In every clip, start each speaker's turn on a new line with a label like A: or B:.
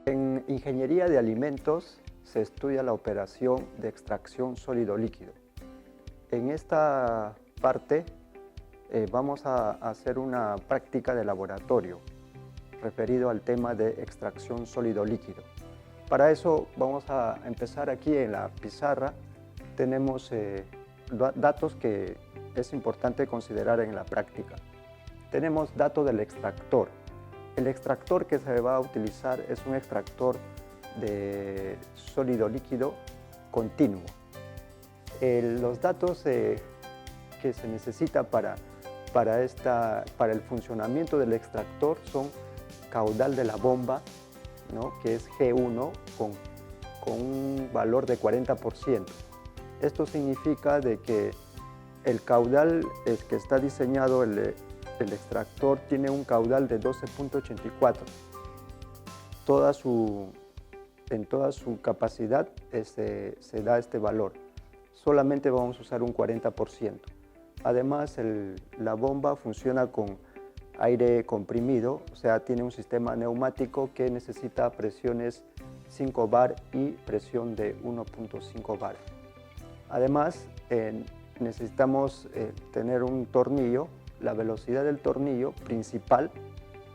A: En ingeniería de alimentos se estudia la operación de extracción sólido-líquido. En esta parte vamos a hacer una práctica de laboratorio referido al tema de extracción sólido-líquido. Para eso vamos a empezar aquí en la pizarra. Tenemos datos que es importante considerar en la práctica. Tenemos datos del extractor. El extractor que se va a utilizar es un extractor de sólido líquido continuo. Los datos que se necesita para el funcionamiento del extractor son caudal de la bomba, ¿no?, que es G1 con un valor de 40%. Esto significa de que el caudal que está diseñado, el extractor tiene un caudal de 12.84. En toda su capacidad se da este valor. Solamente vamos a usar un 40%. Además, la bomba funciona con aire comprimido, o sea, tiene un sistema neumático que necesita presiones 5 bar y presión de 1.5 bar. Además, necesitamos tener un tornillo. La velocidad del tornillo principal,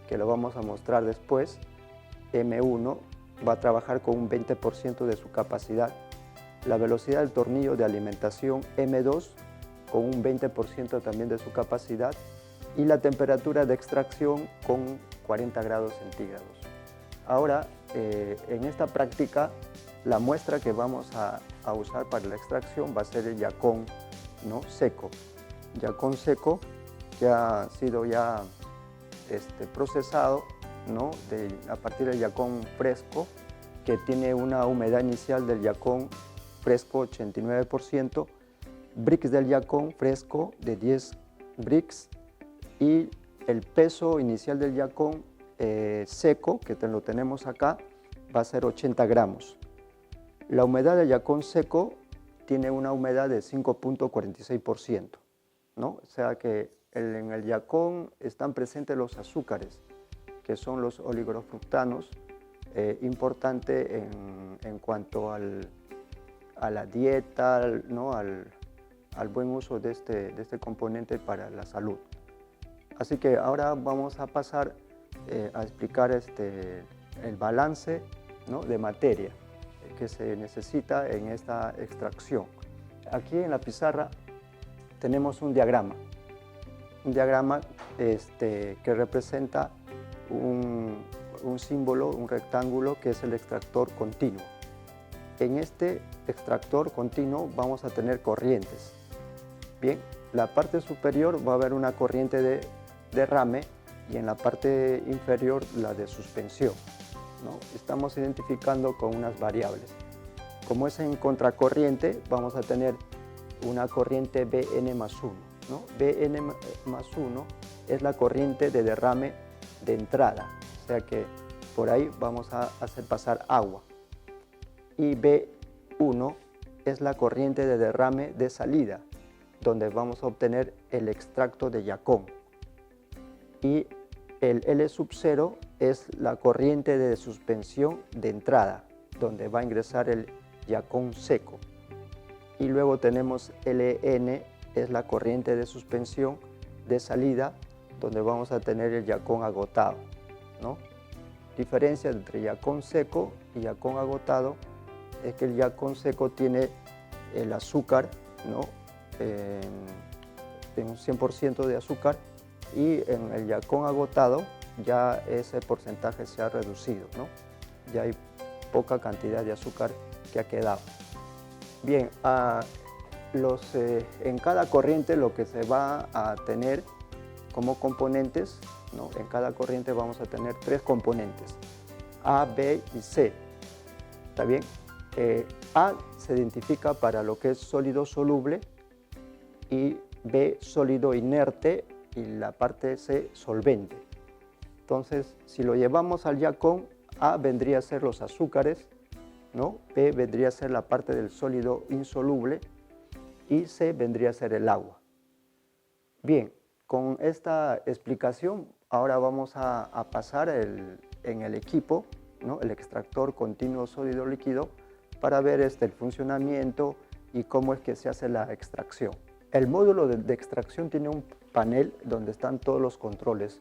A: que lo vamos a mostrar después, M1, va a trabajar con un 20% de su capacidad. La velocidad del tornillo de alimentación, M2, con un 20% también de su capacidad. Y la temperatura de extracción con 40 grados centígrados. Ahora, en esta práctica, la muestra que vamos a usar para la extracción va a ser el yacón, ¿no?, seco. Yacón seco que ha sido ya procesado, ¿no?, a partir del yacón fresco, que tiene una humedad inicial del yacón fresco 89%, bricks del yacón fresco de 10 bricks y el peso inicial del yacón seco, que lo tenemos acá, va a ser 80 gramos. La humedad del yacón seco tiene una humedad de 5.46%, ¿no? O sea que en el yacón están presentes los azúcares, que son los oligofructanos, importante en cuanto a la dieta, ¿no?, al buen uso de este componente para la salud. Así que ahora vamos a pasar a explicar el balance, ¿no?, de materia que se necesita en esta extracción. Aquí en la pizarra tenemos un diagrama que representa un símbolo, un rectángulo, que es el extractor continuo. En este extractor continuo vamos a tener corrientes. Bien, la parte superior va a haber una corriente de derrame y en la parte inferior la de suspensión, ¿no? Estamos identificando con unas variables. Como es en contracorriente, vamos a tener una corriente Bn más 1, ¿no? Bn más 1 es la corriente de derrame de entrada, o sea que por ahí vamos a hacer pasar agua. Y B1 es la corriente de derrame de salida, donde vamos a obtener el extracto de yacón. Y el L sub 0 es la corriente de suspensión de entrada, donde va a ingresar el yacón seco. Y luego tenemos Ln, es la corriente de suspensión de salida, donde vamos a tener el yacón agotado, ¿no? Diferencia entre yacón seco y yacón agotado es que el yacón seco tiene el azúcar, ¿no?, en un 100% de azúcar, y en el yacón agotado ya ese porcentaje se ha reducido, ¿no? Ya hay poca cantidad de azúcar que ha quedado. Bien, en cada corriente lo que se va a tener como componentes, ¿no?, en cada corriente vamos a tener 3 componentes, A, B y C. ¿Está bien? A se identifica para lo que es sólido soluble, y B sólido inerte, y la parte C solvente. Entonces, si lo llevamos al yacón, A vendría a ser los azúcares, ¿no?, B vendría a ser la parte del sólido insoluble y C vendría a ser el agua. Bien, con esta explicación ahora vamos a pasar en el equipo ¿no? El extractor continuo sólido líquido, para ver el funcionamiento y cómo es que se hace la extracción. El módulo de extracción tiene un panel donde están todos los controles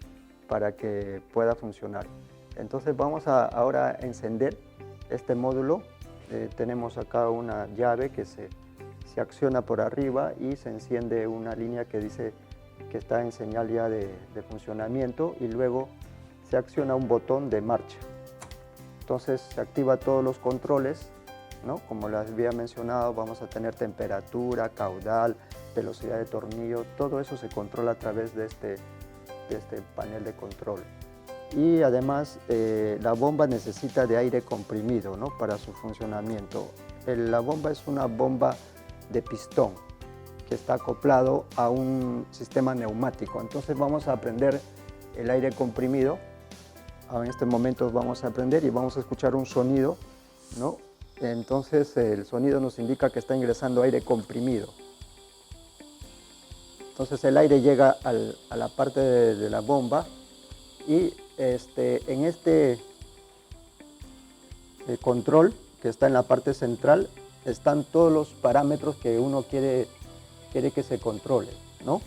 A: para que pueda funcionar. Entonces vamos ahora a encender este módulo. Tenemos acá una llave que se acciona por arriba y se enciende una línea que dice que está en señal ya de funcionamiento, y luego se acciona un botón de marcha. Entonces se activa todos los controles, ¿no? Como les había mencionado, vamos a tener temperatura, caudal, velocidad de tornillo, todo eso se controla a través de este panel de control. Y además la bomba necesita de aire comprimido, ¿no? Para su funcionamiento. La bomba es una bomba de pistón que está acoplado a un sistema neumático. Entonces vamos a prender el aire comprimido. En este momento vamos a prender y vamos a escuchar un sonido, ¿no? Entonces el sonido nos indica que está ingresando aire comprimido. Entonces el aire llega a la parte de la bomba, y en este control que está en la parte central están todos los parámetros que uno quiere que se controle, ¿no?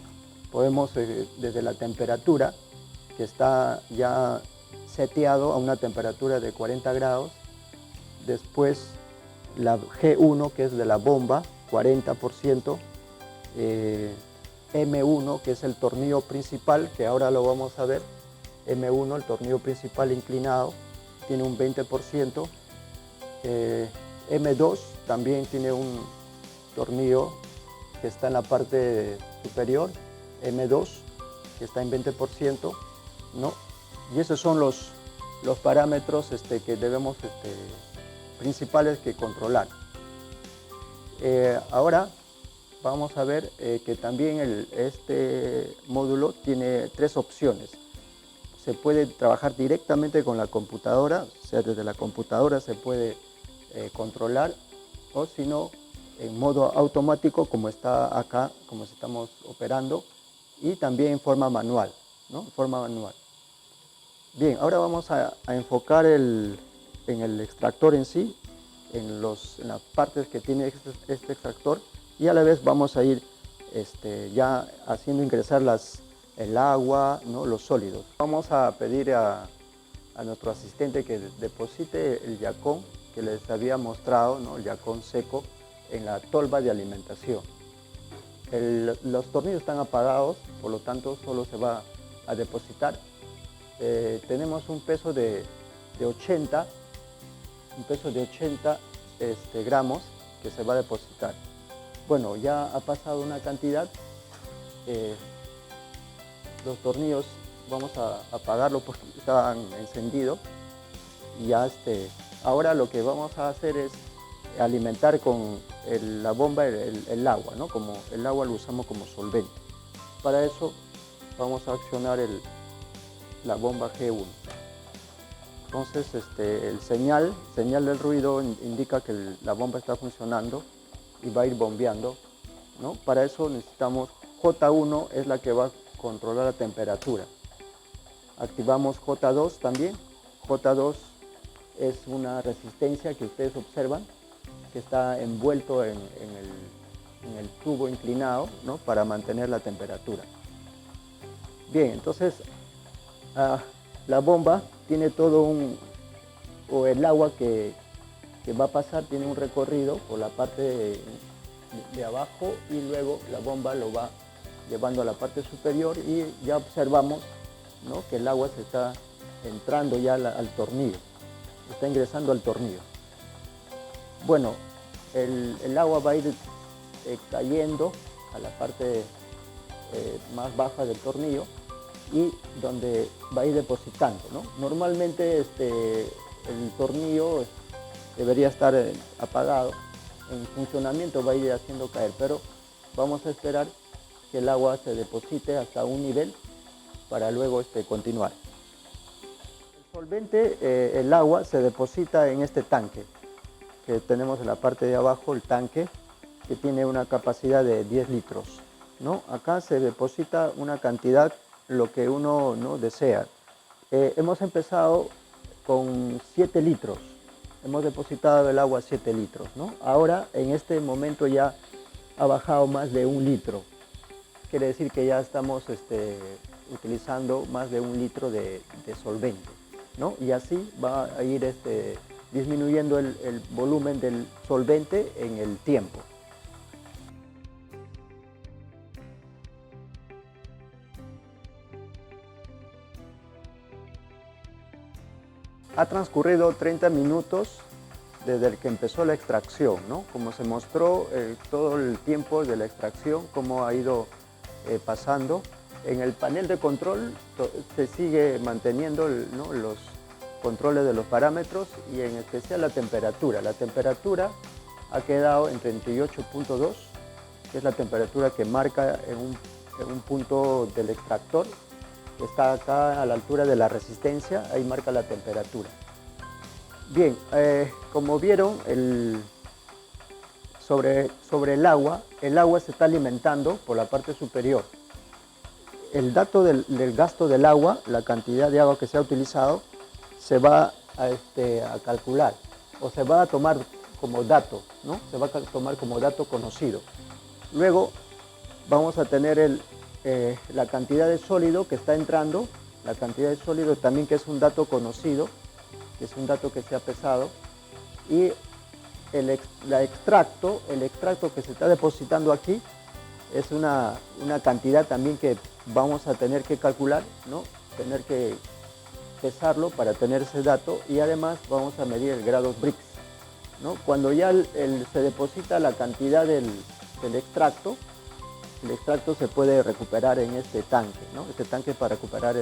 A: Podemos desde la temperatura, que está ya seteado a una temperatura de 40 grados, después la G1, que es de la bomba, 40%, M1, que es el tornillo principal, que ahora lo vamos a ver. M1, el tornillo principal inclinado, tiene un 20%. M2 también tiene un tornillo que está en la parte superior, M2, que está en 20%, ¿no? Y esos son los parámetros que debemos, principales que controlar. Ahora vamos a ver que también este módulo tiene 3 opciones. Se puede trabajar directamente con la computadora, o sea, desde la computadora se puede controlar, o si no, en modo automático, como está acá, como estamos operando, y también en forma manual, ¿no? En forma manual. Bien, ahora vamos a enfocar en el extractor en sí, en las partes que tiene este extractor, y a la vez vamos a ir ya haciendo ingresar el agua, ¿no? Los sólidos. Vamos a pedir a nuestro asistente que deposite el yacón que les había mostrado, ¿no? El yacón seco, en la tolva de alimentación. Los tornillos están apagados, por lo tanto solo se va a depositar. Tenemos un peso de 80 gramos que se va a depositar. Bueno, ya ha pasado una cantidad. Los tornillos vamos a apagarlo porque estaban encendidos, y ya ahora lo que vamos a hacer es alimentar con la bomba el agua, ¿no? Como el agua lo usamos como solvente. Para eso vamos a accionar la bomba G1. Entonces el señal del ruido indica que la bomba está funcionando y va a ir bombeando, ¿no? Para eso necesitamos J1, es la que va a controlar la temperatura. Activamos J2 también. J2 es una resistencia que ustedes observan que está envuelto en el tubo inclinado, ¿no? Para mantener la temperatura. Bien, entonces la bomba tiene o el agua que va a pasar tiene un recorrido por la parte de abajo, y luego la bomba lo va llevando a la parte superior, y ya observamos, ¿no? Que el agua se está entrando ya al tornillo, está ingresando al tornillo. Bueno, el agua va a ir cayendo a la parte más baja del tornillo, y donde va a ir depositando, ¿no? Normalmente el tornillo debería estar apagado, en funcionamiento va a ir haciendo caer, pero vamos a esperar que el agua se deposite hasta un nivel para luego continuar. El solvente, el agua, se deposita en este tanque que tenemos en la parte de abajo, el tanque que tiene una capacidad de 10 litros, ¿no? Acá se deposita una cantidad, lo que uno no desea. Hemos empezado con 7 litros. Hemos depositado el agua 7 litros, ¿no? Ahora, en este momento ya ha bajado más de 1 litro. Quiere decir que ya estamos utilizando más de 1 litro de solvente, ¿no? Y así va a ir disminuyendo el volumen del solvente en el tiempo. Ha transcurrido 30 minutos desde el que empezó la extracción, ¿no? Como se mostró todo el tiempo de la extracción, cómo ha ido pasando. En el panel de control se sigue manteniendo, ¿no?, los controles de los parámetros y en especial la temperatura. La temperatura ha quedado en 38.2, que es la temperatura que marca en un punto del extractor, que está acá a la altura de la resistencia, ahí marca la temperatura. Bien, como vieron, sobre el agua se está alimentando por la parte superior. El dato del gasto del agua, la cantidad de agua que se ha utilizado, se va a calcular o se va a tomar como dato, ¿no? Se va a tomar como dato conocido. Luego vamos a tener la cantidad de sólido que está entrando, la cantidad de sólido también, que es un dato conocido, que es un dato que se ha pesado, y el extracto que se está depositando aquí es una cantidad también que vamos a tener que calcular, ¿no? Tener que pesarlo para tener ese dato, y además vamos a medir el grado Brix, ¿no? Cuando ya se deposita la cantidad del extracto, el extracto se puede recuperar en este tanque, ¿no? Este tanque para recuperar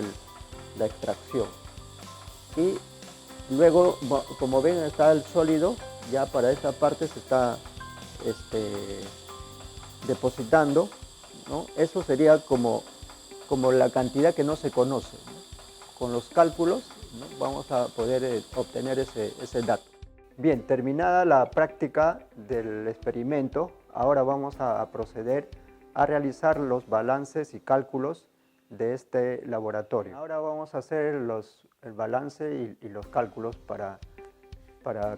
A: la extracción. Y luego, como ven, está el sólido, ya para esta parte se está depositando, ¿no? Eso sería como la cantidad que no se conoce, ¿no? Con los cálculos, ¿no?, vamos a poder obtener ese dato. Bien, terminada la práctica del experimento, ahora vamos a proceder a realizar los balances y cálculos de este laboratorio. Ahora vamos a hacer el balance y los cálculos para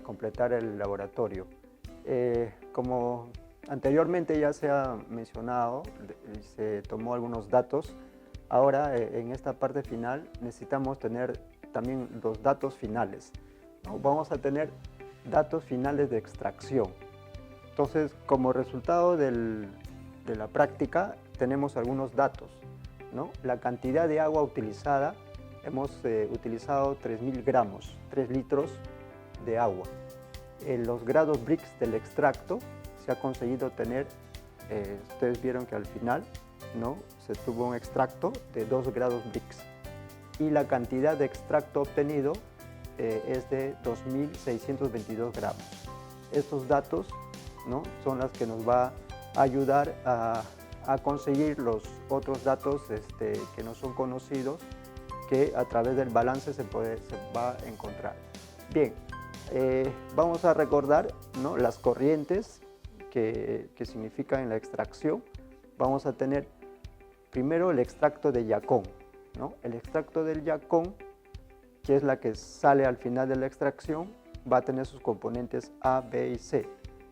A: completar el laboratorio. Como anteriormente ya se ha mencionado y se tomó algunos datos, ahora en esta parte final necesitamos tener también los datos finales, ¿no? Vamos a tener datos finales de extracción. Entonces, como resultado de la práctica, tenemos algunos datos, ¿no? La cantidad de agua utilizada, hemos utilizado 3.000 gramos, 3 litros de agua. Los grados Brix del extracto se ha conseguido tener, ustedes vieron que al final, ¿no?, se tuvo un extracto de 2 grados Brix. Y la cantidad de extracto obtenido es de 2.622 gramos. Estos datos, ¿no?, son las que nos va a ayudar a conseguir los otros datos que no son conocidos, que a través del balance se va a encontrar. Bien, vamos a recordar, ¿no?, las corrientes que significan en la extracción. Vamos a tener primero el extracto de yacón, ¿no? El extracto del yacón, que es la que sale al final de la extracción, va a tener sus componentes A, B y C.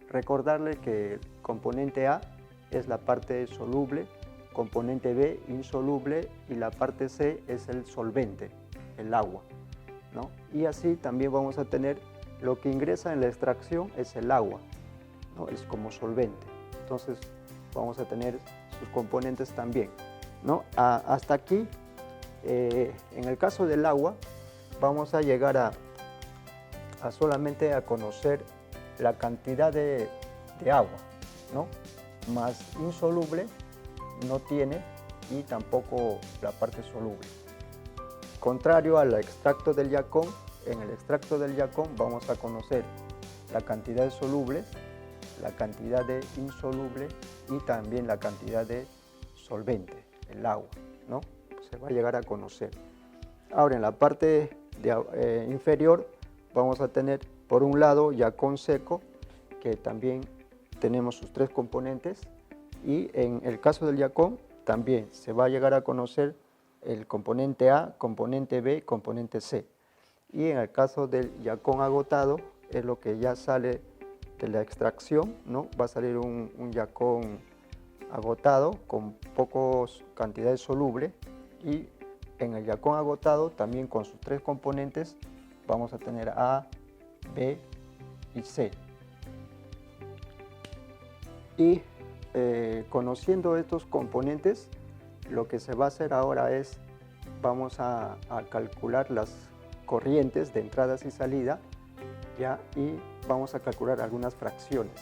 A: Recordarle que el componente A es la parte soluble, componente B insoluble y la parte C es el solvente, el agua, ¿no? Y así también vamos a tener lo que ingresa en la extracción es el agua, ¿no?, es como solvente. Entonces vamos a tener sus componentes también, ¿no? Hasta aquí, en el caso del agua, vamos a llegar a solamente a conocer la cantidad de agua, ¿no? Más insoluble no tiene, y tampoco la parte soluble. Contrario al extracto del yacón, en el extracto del yacón vamos a conocer la cantidad de solubles, la cantidad de insoluble y también la cantidad de solvente, el agua, ¿no? Se va a llegar a conocer. Ahora, en la parte inferior vamos a tener, por un lado, yacón seco, que también tenemos sus 3 componentes, y en el caso del yacón también se va a llegar a conocer el componente A, componente B, componente C. Y en el caso del yacón agotado, es lo que ya sale de la extracción, ¿no? Va a salir un yacón agotado con pocas cantidades soluble, y en el yacón agotado también con sus 3 componentes vamos a tener A, B y C. Y conociendo estos componentes, lo que se va a hacer ahora es, vamos a calcular las corrientes de entradas y salida, ¿ya? Y vamos a calcular algunas fracciones.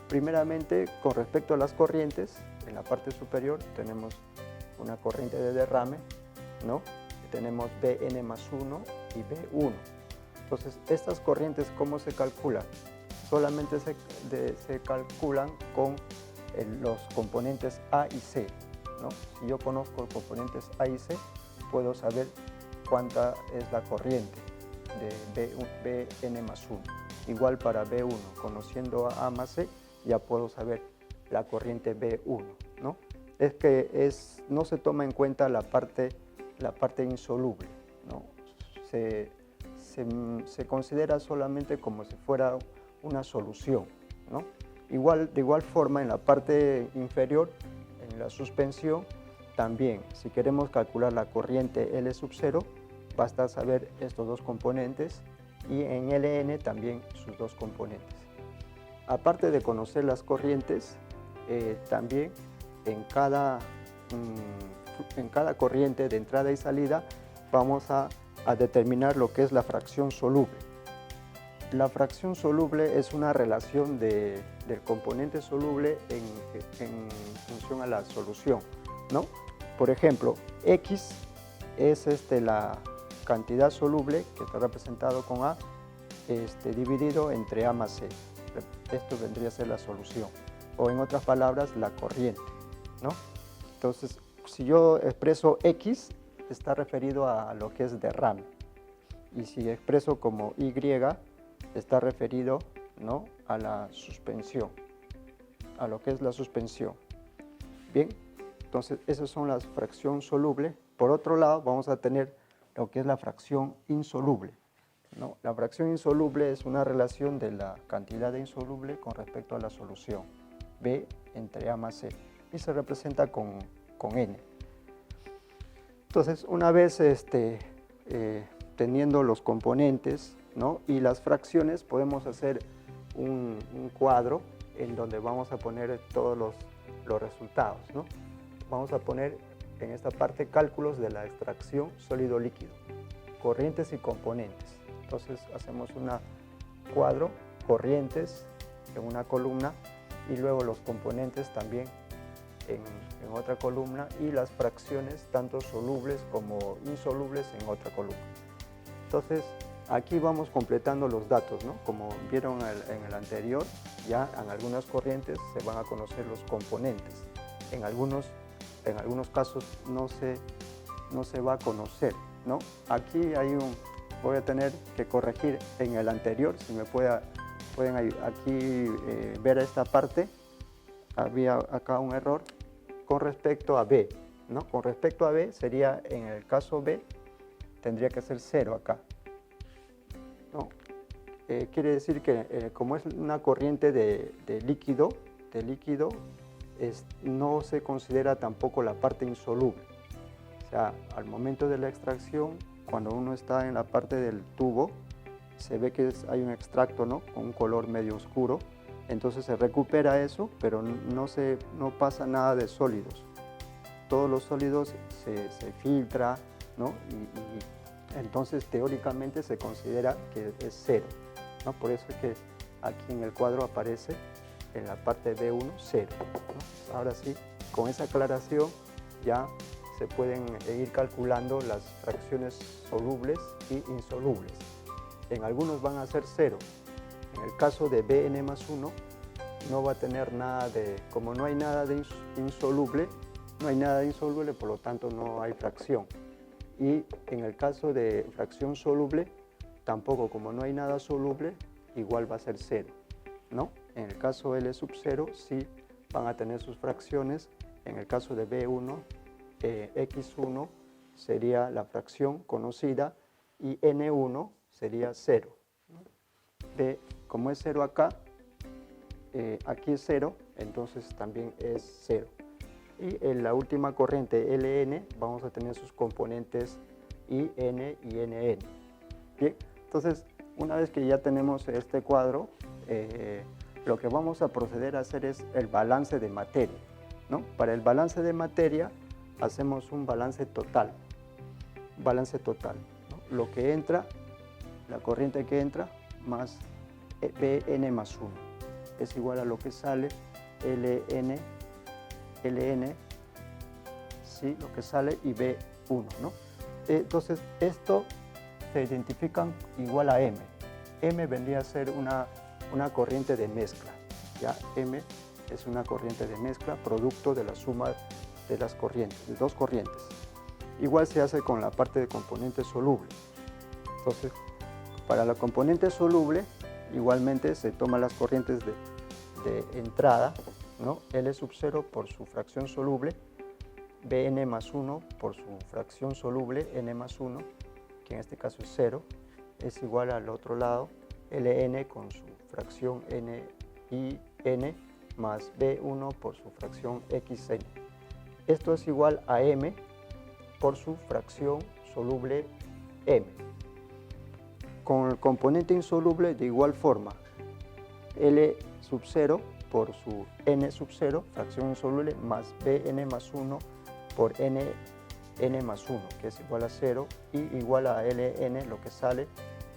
A: Primeramente, con respecto a las corrientes, en la parte superior tenemos una corriente de derrame, ¿no? Tenemos Bn más 1 y B1. Entonces, estas corrientes, ¿cómo se calculan? Solamente se calculan con los componentes A y C, ¿no? Si yo conozco los componentes A y C, puedo saber cuánta es la corriente de Bn más 1. Igual para B1, conociendo a A más C, ya puedo saber la corriente B1, ¿no? Es que no se toma en cuenta la parte insoluble, ¿no? Se considera solamente como si fuera una solución, ¿no? De igual forma, en la parte inferior, en la suspensión, también, si queremos calcular la corriente L sub 0, basta saber estos 2 componentes, y en Ln también sus 2 componentes. Aparte de conocer las corrientes, también en cada corriente de entrada y salida vamos a determinar lo que es la fracción soluble. La fracción soluble es una relación del componente soluble en función a la solución, ¿no? Por ejemplo, X es la cantidad soluble, que está representado con A, dividido entre A más C. Esto vendría a ser la solución, o en otras palabras, la corriente, ¿no? Entonces, si yo expreso X, está referido a lo que es derrame, y si expreso como Y, está referido, ¿no?, a la suspensión, a lo que es la suspensión. Bien, entonces esas son las fracciones solubles. Por otro lado, vamos a tener lo que es la fracción insoluble, ¿no? La fracción insoluble es una relación de la cantidad de insoluble con respecto a la solución, B entre A más C, y se representa con N. Entonces, una vez teniendo los componentes, ¿no?, y las fracciones, podemos hacer un cuadro en donde vamos a poner todos los resultados, ¿no? Vamos a poner en esta parte cálculos de la extracción sólido-líquido, corrientes y componentes. Entonces hacemos un cuadro, corrientes en una columna, y luego los componentes también en otra columna, y las fracciones tanto solubles como insolubles en otra columna. Entonces aquí vamos completando los datos, ¿no? Como vieron en el anterior, ya en algunas corrientes se van a conocer los componentes. En algunos casos no se va a conocer, ¿no? Aquí voy a tener que corregir en el anterior, si me pueden aquí ver esta parte, había acá un error con respecto a B, ¿no? Con respecto a B sería, en el caso B, tendría que ser 0 acá, ¿no? Quiere decir que como es una corriente de líquido, no se considera tampoco la parte insoluble. O sea, al momento de la extracción, cuando uno está en la parte del tubo, se ve que hay un extracto, ¿no?, con un color medio oscuro. Entonces se recupera eso, pero no pasa nada de sólidos. Todos los sólidos se filtra, ¿no? Y entonces teóricamente se considera que es 0, ¿no? Por eso es que aquí en el cuadro aparece en la parte B1 0, ¿no? Ahora sí, con esa aclaración ya se pueden ir calculando las fracciones solubles y insolubles. En algunos van a ser 0. En el caso de Bn más 1 no va a tener nada como no hay nada de insoluble, por lo tanto no hay fracción. Y en el caso de fracción soluble, tampoco, como no hay nada soluble, igual va a ser 0, ¿no? En el caso L sub 0 sí van a tener sus fracciones. En el caso de B1, X1 sería la fracción conocida, y N1 sería 0. B, como es 0 acá, aquí es 0, entonces también es 0. Y en la última corriente Ln vamos a tener sus componentes IN y NN. Bien, entonces una vez que ya tenemos este cuadro, lo que vamos a proceder a hacer es el balance de materia, ¿no? Para el balance de materia hacemos un balance total, ¿no? Lo que entra, la corriente que entra, más Bn más 1, es igual a lo que sale Ln, ¿sí? Lo que sale y B1, ¿no? Entonces, esto se identifican igual a M. M vendría a ser una corriente de mezcla, ¿ya? M es una corriente de mezcla, producto de la suma de las corrientes, de dos corrientes. Igual se hace con la parte de componente soluble. Entonces, para la componente soluble, igualmente se toman las corrientes de entrada, ¿no? L sub 0 por su fracción soluble, Bn más 1 por su fracción soluble, N más 1, que en este caso es 0, es igual al otro lado, Ln con su fracción N y N más B1 por su fracción Xn. Esto es igual a M por su fracción soluble M. Con el componente insoluble de igual forma, L sub 0 por su N sub 0, fracción insoluble, más Bn más 1 por N más 1, que es igual a 0, y igual a Ln, lo que sale,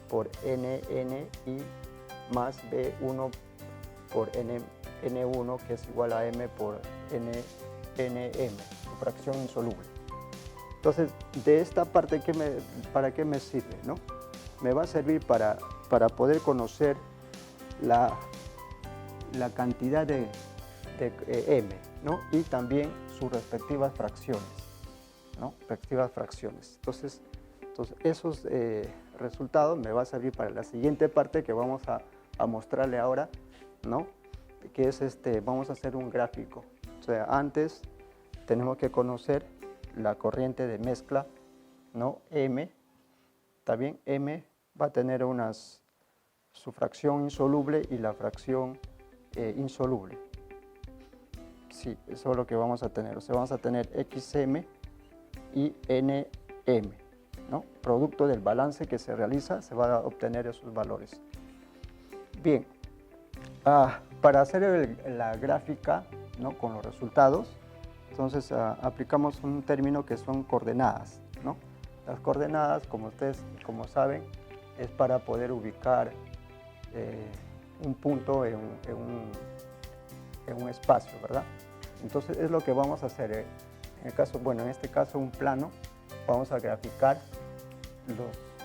A: por Nn y más B1 por N1, que es igual a M por Nm, su fracción insoluble. Entonces, de esta parte, ¿para qué me sirve, no? Me va a servir para poder conocer la cantidad de M, ¿no? Y también sus respectivas fracciones, ¿no? Entonces esos resultados me va a servir para la siguiente parte que vamos a mostrarle ahora, ¿no? Que es vamos a hacer un gráfico. O sea, antes tenemos que conocer la corriente de mezcla, ¿no? M, ¿está bien? M va a tener su fracción insoluble y la fracción insoluble. Sí, eso es lo que vamos a tener. O sea, vamos a tener XM y NM, ¿no? Producto del balance que se realiza, se va a obtener esos valores. Bien, para hacer la gráfica, ¿no? Con los resultados, entonces aplicamos un término que son coordenadas, ¿no? Las coordenadas, como ustedes saben, es para poder ubicar un punto en un espacio, ¿verdad? Entonces es lo que vamos a hacer. En este caso un plano, vamos a graficar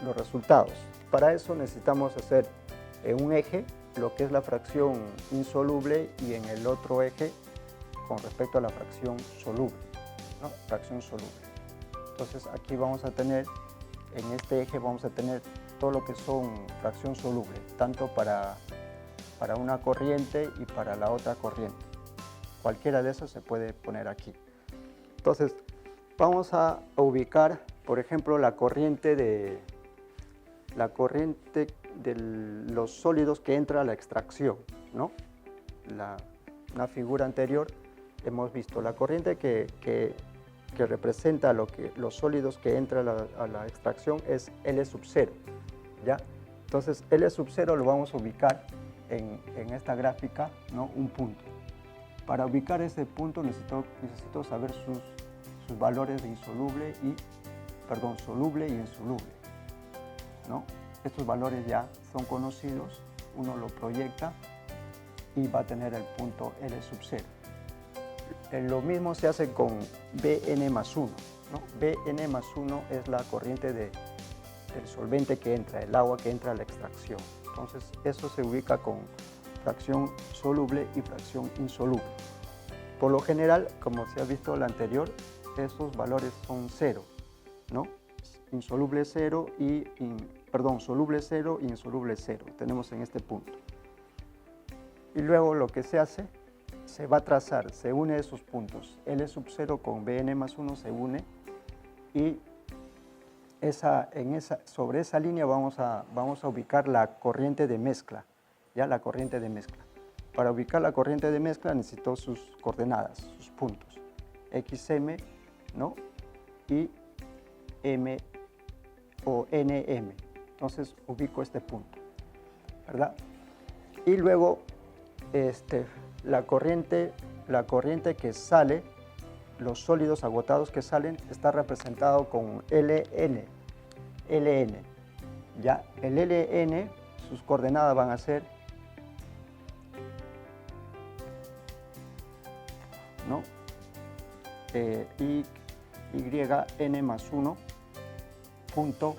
A: los resultados. Para eso necesitamos hacer en un eje lo que es la fracción insoluble y en el otro eje con respecto a la fracción soluble, ¿no? Fracción soluble. Entonces aquí vamos a tener, en este eje vamos a tener todo lo que son fracción soluble, tanto para una corriente y para la otra corriente. Cualquiera de esas se puede poner aquí. Entonces, vamos a ubicar, por ejemplo, la corriente de los sólidos que entra a la extracción, ¿no? Una figura anterior hemos visto la corriente que representa los sólidos que entran a la extracción es L sub 0, ¿ya? Entonces, L sub 0 lo vamos a ubicar en esta gráfica, ¿no? Un punto. Para ubicar ese punto necesito saber sus valores de soluble y insoluble, ¿no? Estos valores ya son conocidos, uno lo proyecta y va a tener el punto L sub 0. Lo mismo se hace con Bn más 1, ¿no? Bn más 1 es la corriente del solvente que entra, el agua que entra a la extracción. Entonces, eso se ubica con fracción soluble y fracción insoluble. Por lo general, como se ha visto la anterior, esos valores son 0, ¿no? Soluble 0 y insoluble 0, tenemos en este punto. Y luego lo que se hace, se va a trazar, se une esos puntos, L sub 0 con Bn más 1 se une y sobre esa línea vamos a ubicar la corriente de mezcla, ¿ya? La corriente de mezcla. Para ubicar la corriente de mezcla necesito sus coordenadas, sus puntos, XM, ¿no? Y M o NM. Entonces ubico este punto, ¿verdad? Y luego la corriente que sale, los sólidos agotados que salen, está representado con LN. Ya, el LN, sus coordenadas van a ser, ¿no? YN más 1, punto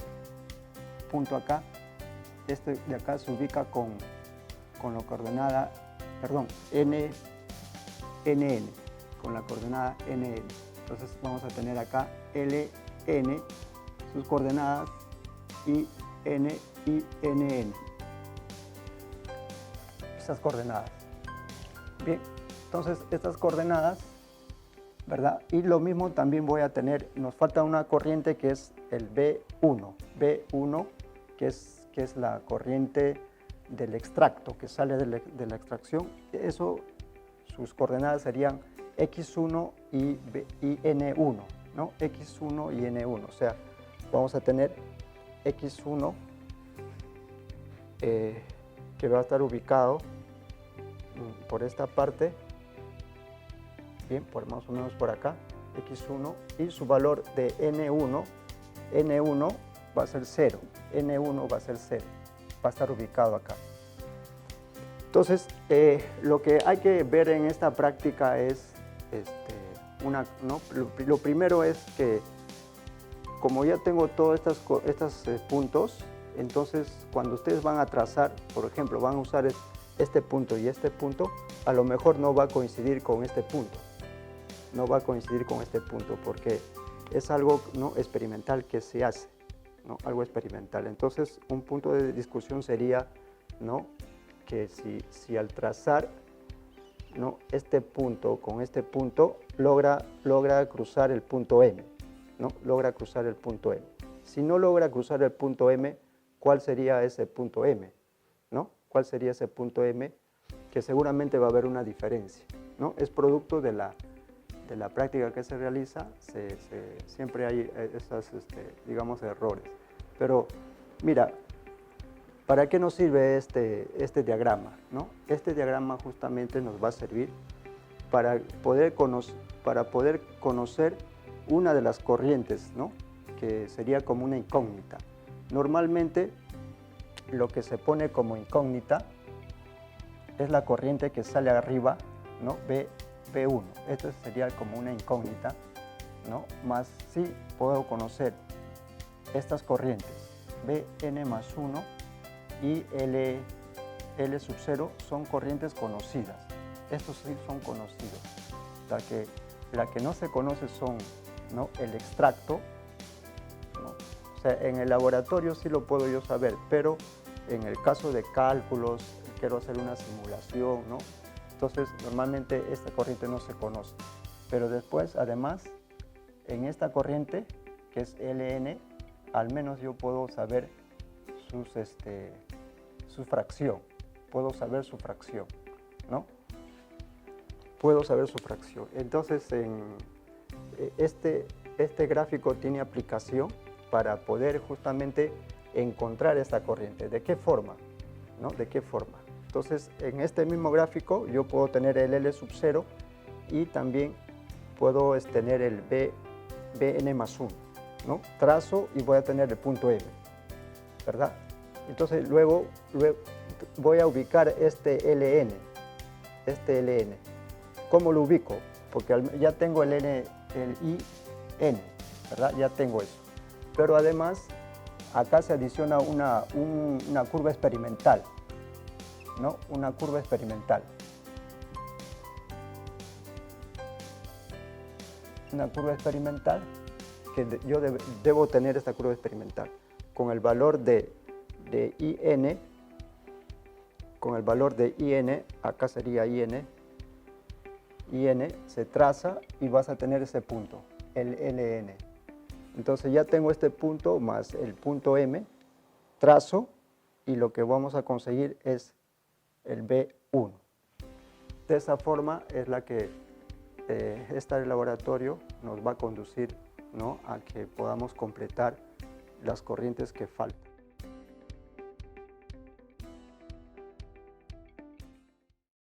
A: acá. Este de acá se ubica con la coordenada, perdón, NN, con la coordenada NN. Entonces vamos a tener acá LN, sus coordenadas, y NN. Estas coordenadas. Bien, entonces estas coordenadas, ¿verdad? Y lo mismo también voy a tener, nos falta una corriente que es el B1, que es la corriente del extracto, que sale de la extracción. Eso, sus coordenadas serían X1 y N1, ¿no? X1 y N1, o sea, vamos a tener X1 que va a estar ubicado por esta parte, bien, más o menos por acá, X1, y su valor de N1 va a ser 0, N1 va a ser 0, va a estar ubicado acá. Entonces, lo que hay que ver en esta práctica es, ¿no? Lo primero es que, como ya tengo todos estos puntos, entonces cuando ustedes van a trazar, por ejemplo, van a usar este punto y este punto, a lo mejor no va a coincidir con este punto. No va a coincidir con este punto porque es algo, ¿no?, experimental que se hace, ¿no? Algo experimental. Entonces, un punto de discusión sería, ¿no?, que si al trazar, ¿no?, este punto con este punto logra cruzar el punto M, ¿no? Logra cruzar el punto M. Si no logra cruzar el punto M, ¿cuál sería ese punto M? ¿No? ¿Cuál sería ese punto M? Que seguramente va a haber una diferencia, ¿no? Es producto de la práctica que se realiza, siempre hay esos, digamos, errores. Pero mira, ¿para qué nos sirve este diagrama, ¿no? Este diagrama justamente nos va a servir para poder conocer una de las corrientes, ¿no?, que sería como una incógnita. Normalmente lo que se pone como incógnita es la corriente que sale arriba, ¿no?, B1. Esto sería como una incógnita, ¿no? Más si puedo conocer estas corrientes, Bn más 1 y L sub 0 son corrientes conocidas. Estos sí son conocidos. La que no se conoce son, ¿no?, el extracto, ¿no? O sea, en el laboratorio sí lo puedo yo saber, pero en el caso de cálculos, quiero hacer una simulación, ¿no? Entonces, normalmente esta corriente no se conoce. Pero después, además, en esta corriente, que es Ln, al menos yo puedo saber su fracción. Puedo saber su fracción, ¿no? Puedo saber su fracción. Entonces, este gráfico tiene aplicación para poder justamente encontrar esta corriente. ¿De qué forma? ¿No? ¿De qué forma? Entonces, en este mismo gráfico yo puedo tener el L sub 0 y también puedo tener el Bn más 1, ¿no? Trazo y voy a tener el punto M, ¿verdad? Entonces, luego voy a ubicar este Ln. ¿Cómo lo ubico? Porque ya tengo el IN, ¿verdad? Ya tengo eso. Pero además, acá se adiciona una curva experimental, ¿no? Una curva experimental. Una curva experimental que yo debo tener esta curva experimental con el valor de IN, con el valor de IN, acá sería IN se traza y vas a tener ese punto, el LN, Entonces ya tengo este punto más el punto M, trazo, y lo que vamos a conseguir es el B1. De esa forma es la que este laboratorio nos va a conducir, ¿no?, a que podamos completar las corrientes que faltan.